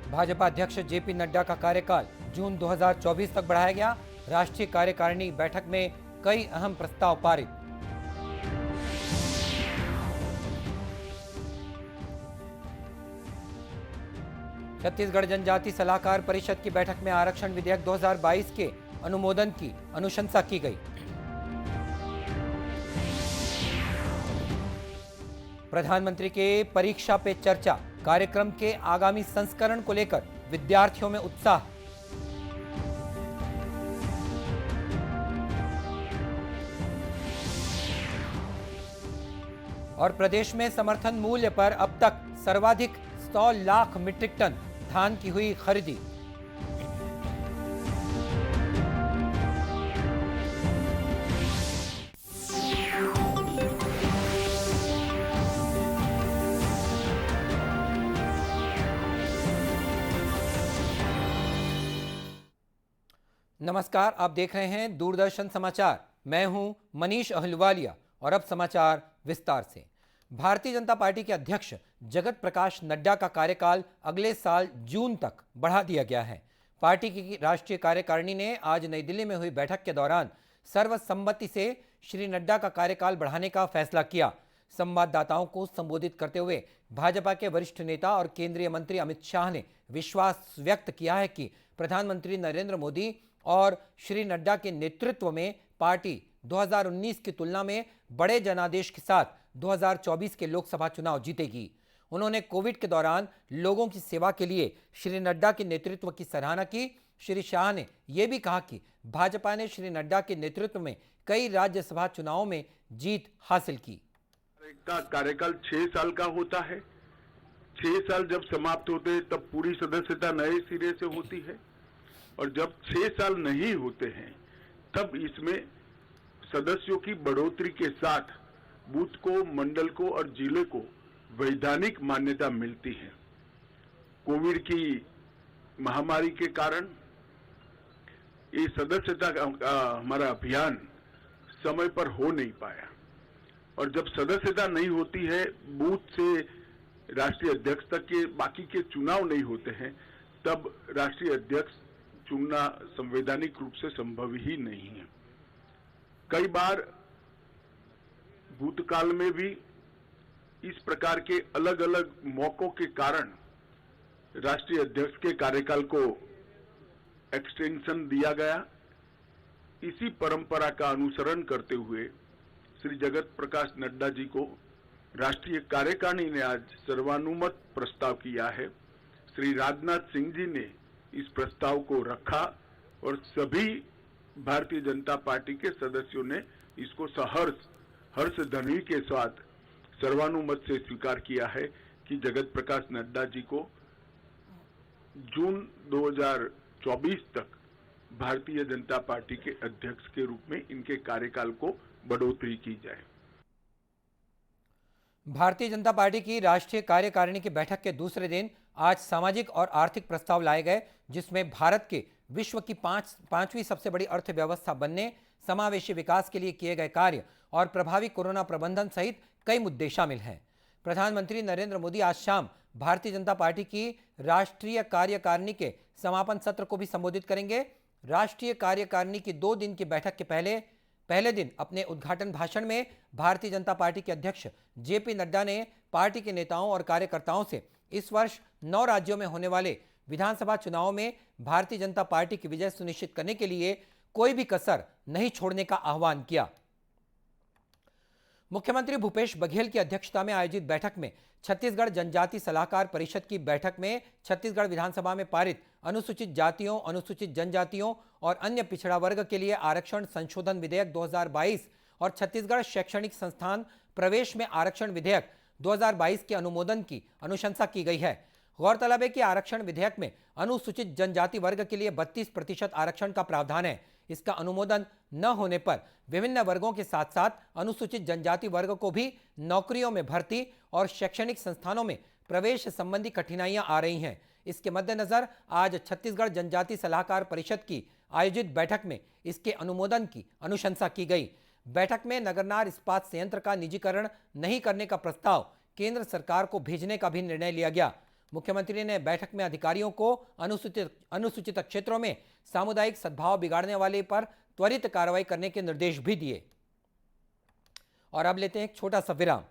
भाजपा अध्यक्ष जेपी नड्डा का कार्यकाल जून 2024 तक बढ़ाया गया। राष्ट्रीय कार्यकारिणी बैठक में कई अहम प्रस्ताव पारित। छत्तीसगढ़ जनजाति सलाहकार परिषद की बैठक में आरक्षण विधेयक 2022 के अनुमोदन की अनुशंसा की गई। प्रधानमंत्री के परीक्षा पे चर्चा कार्यक्रम के आगामी संस्करण को लेकर विद्यार्थियों में उत्साह। और प्रदेश में समर्थन मूल्य पर अब तक सर्वाधिक 100 लाख मीट्रिक टन धान की हुई खरीदी। नमस्कार, आप देख रहे हैं दूरदर्शन समाचार। मैं हूं मनीष अहलुवालिया और अब समाचार विस्तार से। भारतीय जनता पार्टी के अध्यक्ष जगत प्रकाश नड्डा का कार्यकाल अगले साल जून तक बढ़ा दिया गया है। पार्टी की राष्ट्रीय कार्यकारिणी ने आज नई दिल्ली में हुई बैठक के दौरान सर्वसम्मति से श्री नड्डा का कार्यकाल बढ़ाने का फैसला किया। संवाददाताओं को संबोधित करते हुए भाजपा के वरिष्ठ नेता और केंद्रीय मंत्री अमित शाह ने विश्वास व्यक्त किया है कि प्रधानमंत्री नरेंद्र मोदी और श्री नड्डा के नेतृत्व में पार्टी 2019 की तुलना में बड़े जनादेश के साथ 2024 के लोकसभा चुनाव जीतेगी। उन्होंने कोविड के दौरान लोगों की सेवा के लिए श्री नड्डा के नेतृत्व की सराहना की। श्री शाह ने यह भी कहा कि भाजपा ने श्री नड्डा के नेतृत्व में कई राज्यसभा चुनावों में जीत हासिल की। का कार्यकाल 6 साल का होता है। 6 साल जब समाप्त होते हैं तब पूरी सदस्यता नए सिरे से होती है, और जब 6 साल नहीं होते हैं तब इसमें सदस्यों की बढ़ोतरी के साथ बूथ को, मंडल को और जिले को वैधानिक मान्यता मिलती है। कोविड की महामारी के कारण ये सदस्यता का हमारा अभियान समय पर हो नहीं पाया, और जब सदस्यता नहीं होती है, बूथ से राष्ट्रीय अध्यक्ष तक के बाकी के चुनाव नहीं होते हैं, तब राष्ट्रीय अध्यक्ष चुनना संवैधानिक रूप से संभव ही नहीं है। कई बार भूतकाल में भी इस प्रकार के अलग अलग मौकों के कारण राष्ट्रीय अध्यक्ष के कार्यकाल को एक्सटेंशन दिया गया। इसी परंपरा का अनुसरण करते हुए श्री जगत प्रकाश नड्डा जी को राष्ट्रीय कार्यकारिणी ने आज सर्वानुमत प्रस्ताव किया है। श्री राजनाथ सिंह जी ने इस प्रस्ताव को रखा और सभी भारतीय जनता पार्टी के सदस्यों ने इसको हर्ष ध्वनि के साथ सर्वानुमत से स्वीकार किया है कि जगत प्रकाश नड्डा जी को जून 2024 तक भारतीय जनता पार्टी के अध्यक्ष के रूप में इनके कार्यकाल को बढ़ोतरी की जाए। भारतीय जनता पार्टी की राष्ट्रीय कार्यकारिणी की बैठक के दूसरे दिन आज सामाजिक और आर्थिक प्रस्ताव लाए गए, जिसमें भारत के विश्व की पांचवी सबसे बड़ी अर्थव्यवस्था बनने, समावेशी विकास के लिए किए गए कार्य और प्रभावी कोरोना प्रबंधन सहित कई मुद्दे शामिल हैं। प्रधानमंत्री नरेंद्र मोदी आज शाम भारतीय जनता पार्टी की राष्ट्रीय कार्यकारिणी के समापन सत्र को भी संबोधित करेंगे। राष्ट्रीय कार्यकारिणी की 2 दिन की बैठक के पहले दिन अपने उद्घाटन भाषण में भारतीय जनता पार्टी के अध्यक्ष जेपी नड्डा ने पार्टी के नेताओं और कार्यकर्ताओं से इस वर्ष 9 राज्यों में होने वाले विधानसभा चुनावों में भारतीय जनता पार्टी की विजय सुनिश्चित करने के लिए कोई भी कसर नहीं छोड़ने का आह्वान किया। मुख्यमंत्री भूपेश बघेल की अध्यक्षता में आयोजित बैठक में छत्तीसगढ़ जनजाति सलाहकार परिषद की बैठक में छत्तीसगढ़ विधानसभा में पारित अनुसूचित जातियों, अनुसूचित जनजातियों और अन्य पिछड़ा वर्ग के लिए आरक्षण संशोधन विधेयक 2022 और छत्तीसगढ़ शैक्षणिक संस्थान प्रवेश में आरक्षण विधेयक 2022 के अनुमोदन की अनुशंसा की गई है। गौरतलब है कि आरक्षण विधेयक में अनुसूचित जनजाति वर्ग के लिए 32% आरक्षण का प्रावधान है। इसका अनुमोदन न होने पर विभिन्न वर्गों के साथ साथ अनुसूचित जनजाति वर्ग को भी नौकरियों में भर्ती और शैक्षणिक संस्थानों में प्रवेश संबंधी कठिनाइयां आ रही हैं। इसके मद्देनजर आज छत्तीसगढ़ जनजाति सलाहकार परिषद की आयोजित बैठक में इसके अनुमोदन की अनुशंसा की गई। बैठक में नगरनार इस्पात संयंत्र का निजीकरण नहीं करने का प्रस्ताव केंद्र सरकार को भेजने का भी निर्णय लिया गया। मुख्यमंत्री ने बैठक में अधिकारियों को अनुसूचित क्षेत्रों में सामुदायिक सद्भाव बिगाड़ने वाले पर त्वरित कार्रवाई करने के निर्देश भी दिए। और अब लेते हैं एक छोटा सा विराम।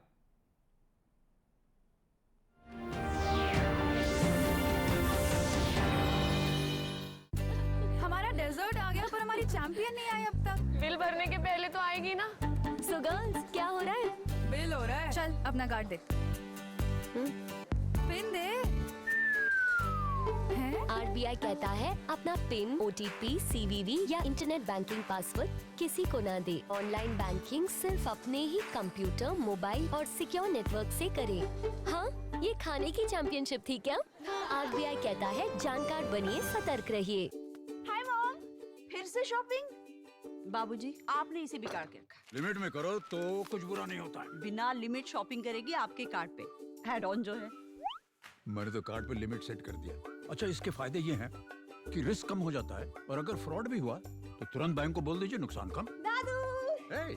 हमारा डेजर्ट आ गया पर हमारी चैंपियन नहीं आई अब तक। बिल भरने के पहले तो आएगी ना। सो गर्ल्स क्या हो रहा है? बिल हो रहा है। चल अपना कार्ड दे। पिन दे। आरबीआई कहता है अपना पिन, ओटीपी, सीवीवी या इंटरनेट बैंकिंग पासवर्ड किसी को ना दे। ऑनलाइन बैंकिंग सिर्फ अपने ही कंप्यूटर, मोबाइल और सिक्योर नेटवर्क से करें। हाँ, ये खाने की चैंपियनशिप थी क्या? आरबीआई कहता है जानकार बनिए, सतर्क रहिए। हाय मॉम, फिर से शॉपिंग? बाबूजी, आपने इसे बिगाड़ के रखा। लिमिट में करो तो कुछ बुरा नहीं होता है। बिना लिमिट शॉपिंग करेगी आपके कार्ड पे। ऐड ऑन जो है। मैंने तो कार्ड पे लिमिट सेट कर दिया। अच्छा, इसके फायदे ये हैं कि रिस्क कम हो जाता है और अगर फ्रॉड भी हुआ तो तुरंत बैंक को बोल दीजिए, नुकसान कम। दादू, Hey,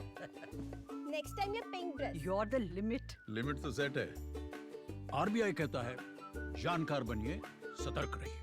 नेक्स्ट टाइम ये pink dress. You are the limit. Limit तो सेट है। आरबीआई कहता है जानकार बनिए, सतर्क रहिए।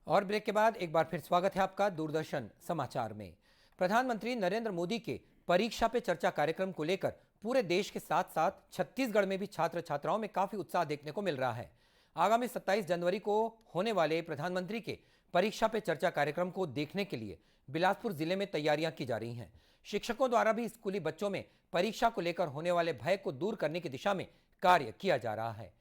और ब्रेक के बाद एक बार फिर स्वागत है आपका दूरदर्शन समाचार में। प्रधानमंत्री नरेंद्र मोदी के परीक्षा पे चर्चा कार्यक्रम को लेकर पूरे देश के साथ साथ छत्तीसगढ़ में भी छात्र छात्राओं में काफी उत्साह देखने को मिल रहा है। आगामी 27 जनवरी को होने वाले प्रधानमंत्री के परीक्षा पे चर्चा कार्यक्रम को देखने के लिए बिलासपुर जिले में तैयारियां की जा रही हैं। शिक्षकों द्वारा भी स्कूली बच्चों में परीक्षा को लेकर होने वाले भय को दूर करने की दिशा में कार्य किया जा रहा है।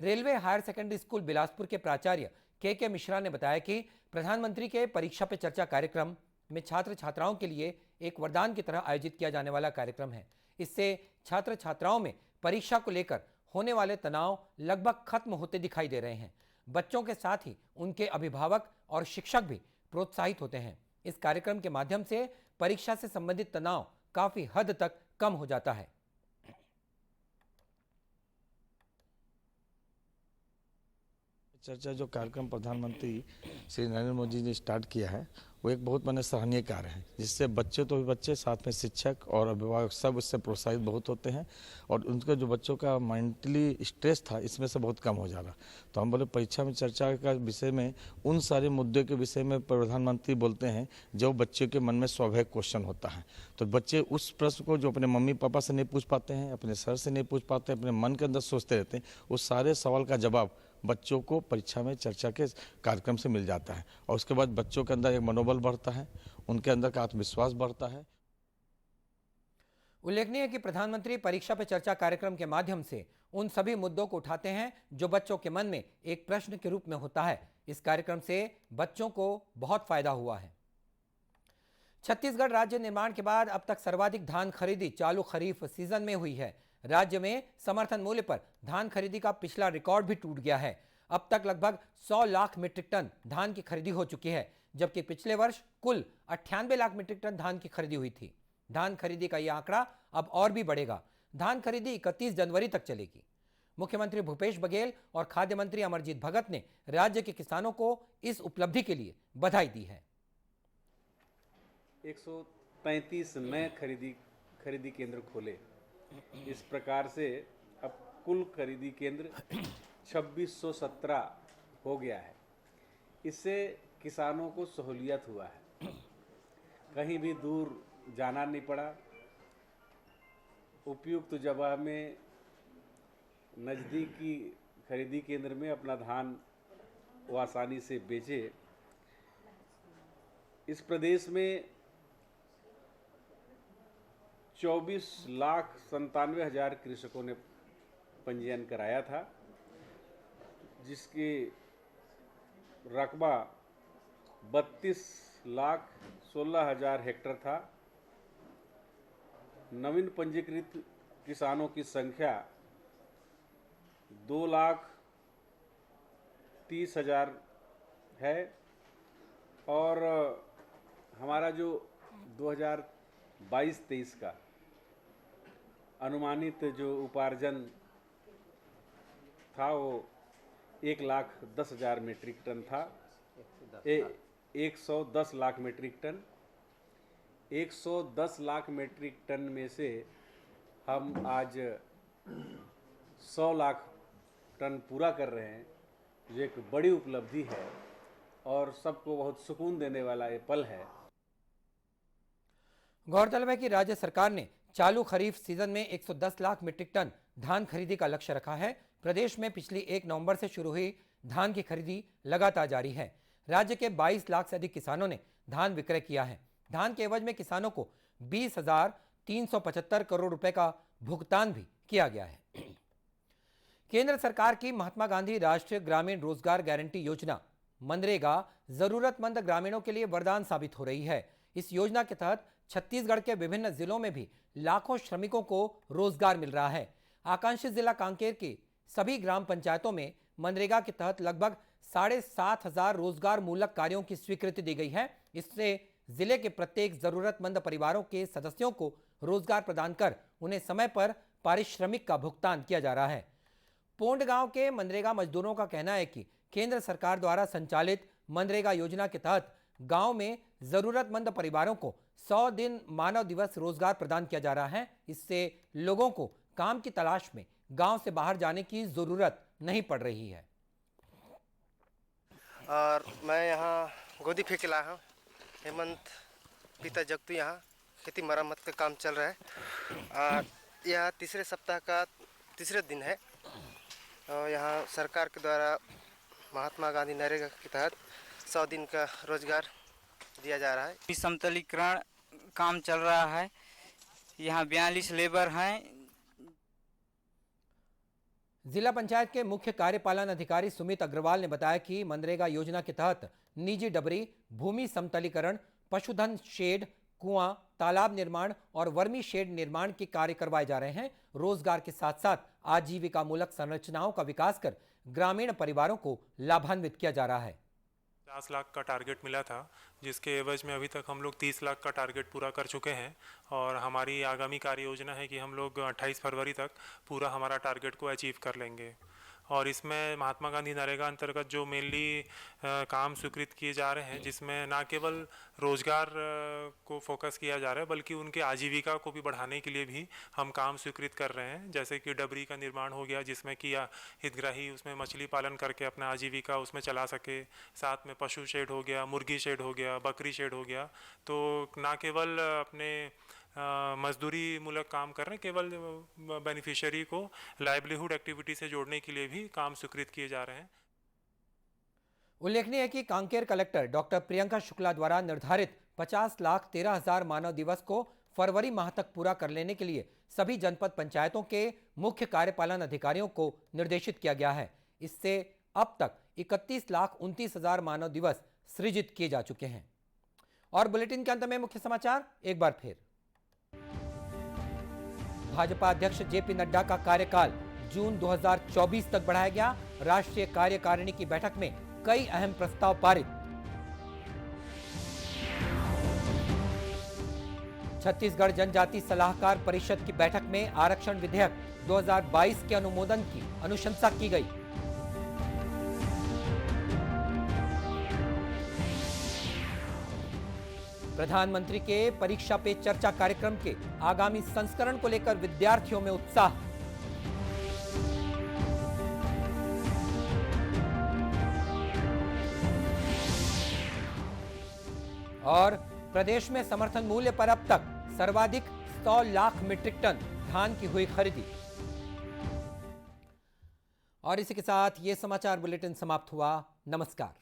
Railway higher secondary school Bilaspur के प्राचार्य के मिश्रा ने बताया कि प्रधानमंत्री के परीक्षा पे चर्चा कार्यक्रम में छात्र छात्राओं के लिए एक वरदान की तरह आयोजित किया जाने वाला कार्यक्रम है। इससे छात्र छात्राओं में परीक्षा को लेकर होने वाले तनाव लगभग खत्म होते दिखाई दे रहे हैं। बच्चों के साथ ही उनके अभिभावक और शिक्षक भी प्रोत्साहित होते हैं। इस कार्यक्रम के माध्यम से परीक्षा से संबंधित तनाव काफी हद तक कम हो जाता है। चर्चा जो कार्यक्रम प्रधानमंत्री श्री नरेंद्र मोदी जी ने स्टार्ट किया है वो एक बहुत माने सराहनीय कार्य है, जिससे बच्चे तो भी बच्चे, साथ में शिक्षक और अभिभावक सब उससे प्रोत्साहित बहुत होते हैं और उनका जो बच्चों का मेंटली स्ट्रेस था इसमें से बहुत कम हो जा रहा। तो हम बोले परीक्षा में चर्चा का विषय में उन सारे मुद्दों के विषय में प्रधानमंत्री बोलते हैं जो बच्चे के मन में स्वाभाविक क्वेश्चन होता है। तो बच्चे उस प्रश्न को जो अपने मम्मी पापा से नहीं पूछ पाते हैं, अपने सर से नहीं पूछ पाते, अपने मन के अंदर सोचते रहते हैं, उस सारे सवाल का जवाब बच्चों को परीक्षा में चर्चा के कार्यक्रम से मिल जाता है और उसके बाद बच्चों के अंदर एक मनोबल बढ़ता है, उनके अंदर का आत्मविश्वास बढ़ता है। उल्लेखनीय है कि प्रधानमंत्री परीक्षा पे चर्चा कार्यक्रम के माध्यम से उन सभी मुद्दों को उठाते हैं जो बच्चों के मन में एक प्रश्न के रूप में होता है। इस कार्यक्रम से बच्चों को बहुत फायदा हुआ है। छत्तीसगढ़ राज्य निर्माण के बाद अब तक सर्वाधिक धान खरीदी चालू खरीफ सीजन में हुई है। राज्य में समर्थन मूल्य पर धान खरीदी का पिछला रिकॉर्ड भी टूट गया है। अब तक लगभग 100 लाख मीट्रिक टन धान की खरीदी हो चुकी है, जबकि पिछले वर्ष कुल 98 लाख मीट्रिक टन धान की खरीदी हुई थी। धान खरीदी का यह आंकड़ा अब और भी बढ़ेगा। धान खरीदी 31 जनवरी तक चलेगी। मुख्यमंत्री भूपेश बघेल और खाद्य मंत्री अमरजीत भगत ने राज्य के किसानों को इस उपलब्धि के लिए बधाई दी है। 133 नए खरीदी केंद्र खोले। इस प्रकार से अब कुल खरीदी केंद्र 2617 हो गया है। इससे किसानों को सहूलियत हुआ है, कहीं भी दूर जाना नहीं पड़ा। उपयुक्त जगह में नज़दीकी खरीदी केंद्र में अपना धान वो आसानी से बेचे। इस प्रदेश में 24,97,000 कृषकों ने पंजीयन कराया था, जिसके रकबा 32,16,000 हेक्टेयर था। नवीन पंजीकृत किसानों की संख्या 2,30,000 है और हमारा जो 2022-23 का अनुमानित जो उपार्जन था वो 1,10,000 मीट्रिक टन था। 110 lakh metric ton. 110 lakh metric ton में से हम आज 100 लाख टन पूरा कर रहे हैं, जो एक बड़ी उपलब्धि है और सबको बहुत सुकून देने वाला ये पल है। गौरतलब है कि राज्य सरकार ने चालू खरीफ सीजन में 110 लाख मीट्रिक टन धान खरीदी का लक्ष्य रखा है। प्रदेश में पिछली 1 नवंबर से शुरू हुई धान की खरीदी लगातार जारी है। राज्य के 22 लाख से अधिक किसानों ने धान विक्रय किया है। धान के एवज में किसानों को 20,375 करोड़ रुपए का भुगतान भी किया गया है। केंद्र सरकार की महात्मा गांधी राष्ट्रीय ग्रामीण रोजगार गारंटी योजना मनरेगा जरूरतमंद ग्रामीणों के लिए वरदान साबित हो रही है। इस योजना के तहत छत्तीसगढ़ के विभिन्न जिलों में भी लाखों श्रमिकों को रोजगार मिल रहा है। आकांक्षी जिला कांकेर की सभी ग्राम पंचायतों में मनरेगा के तहत लगभग 7,500 रोजगार मूलक कार्यों की स्वीकृति दी गई है। इससे जिले के प्रत्येक जरूरतमंद परिवारों के सदस्यों को रोजगार प्रदान कर उन्हें समय पर पारिश्रमिक का भुगतान किया जा रहा है। पोंड गांव के मनरेगा मजदूरों का कहना है कि केंद्र सरकार द्वारा संचालित मनरेगा योजना के तहत गांव में जरूरतमंद परिवारों को 100 दिन मानव दिवस रोजगार प्रदान किया जा रहा है। इससे लोगों को काम की तलाश में गांव से बाहर जाने की जरूरत नहीं पड़ रही है। और मैं यहाँ गोदी फेंक लाया हूँ। हेमंत पिता जगतू यहाँ खेती मरम्मत का काम चल रहा है और यह तीसरे सप्ताह का तीसरे दिन है। और यहाँ सरकार के द्वारा महात्मा गांधी नरेगा के तहत 100 दिन का रोजगार दिया जा रहा है। समतलीकरण काम चल रहा है। यहाँ 42 लेबर हैं। जिला पंचायत के मुख्य कार्यपालन अधिकारी सुमित अग्रवाल ने बताया कि मनरेगा योजना के तहत निजी डबरी, भूमि समतलीकरण, पशुधन शेड, कुआं, तालाब निर्माण और वर्मी शेड निर्माण के कार्य करवाए जा रहे हैं। रोजगार के साथ साथ आजीविका मूलक संरचनाओं का विकास कर ग्रामीण परिवारों को लाभान्वित किया जा रहा है। 50 लाख का टारगेट मिला था, जिसके एवज में अभी तक हम लोग 30 लाख का टारगेट पूरा कर चुके हैं और हमारी आगामी कार्य योजना है कि हम लोग 28 फरवरी तक पूरा हमारा टारगेट को अचीव कर लेंगे। और इसमें महात्मा गांधी नरेगा अंतर्गत जो मेनली काम स्वीकृत किए जा रहे हैं, जिसमें ना केवल रोजगार को फोकस किया जा रहा है बल्कि उनके आजीविका को भी बढ़ाने के लिए भी हम काम स्वीकृत कर रहे हैं। जैसे कि डबरी का निर्माण हो गया, जिसमें कि हितग्राही उसमें मछली पालन करके अपना आजीविका उसमें चला सके। साथ में पशु शेड हो गया, मुर्गी शेड हो गया, बकरी शेड हो गया। तो ना केवल अपने मजदूरी मूलक काम कर रहे हैं, केवल बेनिफिशियरी को लाइवलीहुड एक्टिविटी से जोड़ने के लिए भी काम स्वीकृत किए जा रहे हैं। उल्लेखनीय है कि कांकेर कलेक्टर डॉक्टर प्रियंका शुक्ला द्वारा निर्धारित 50,13,000 मानव दिवस को फरवरी माह तक पूरा कर लेने के लिए सभी जनपद पंचायतों के मुख्य कार्यपालन अधिकारियों को निर्देशित किया गया है। इससे अब तक 31,29,000 मानव दिवस सृजित किए जा चुके हैं। और बुलेटिन के अंत में मुख्य समाचार एक बार फिर। भाजपा अध्यक्ष जेपी नड्डा का कार्यकाल जून 2024 तक बढ़ाया गया। राष्ट्रीय कार्यकारिणी की बैठक में कई अहम प्रस्ताव पारित। छत्तीसगढ़ जनजाति सलाहकार परिषद की बैठक में आरक्षण विधेयक 2022 के अनुमोदन की अनुशंसा की गई। प्रधानमंत्री के परीक्षा पे चर्चा कार्यक्रम के आगामी संस्करण को लेकर विद्यार्थियों में उत्साह। और प्रदेश में समर्थन मूल्य पर अब तक सर्वाधिक 100 लाख मीट्रिक टन धान की हुई खरीदी। और इसी के साथ ये समाचार बुलेटिन समाप्त हुआ। नमस्कार।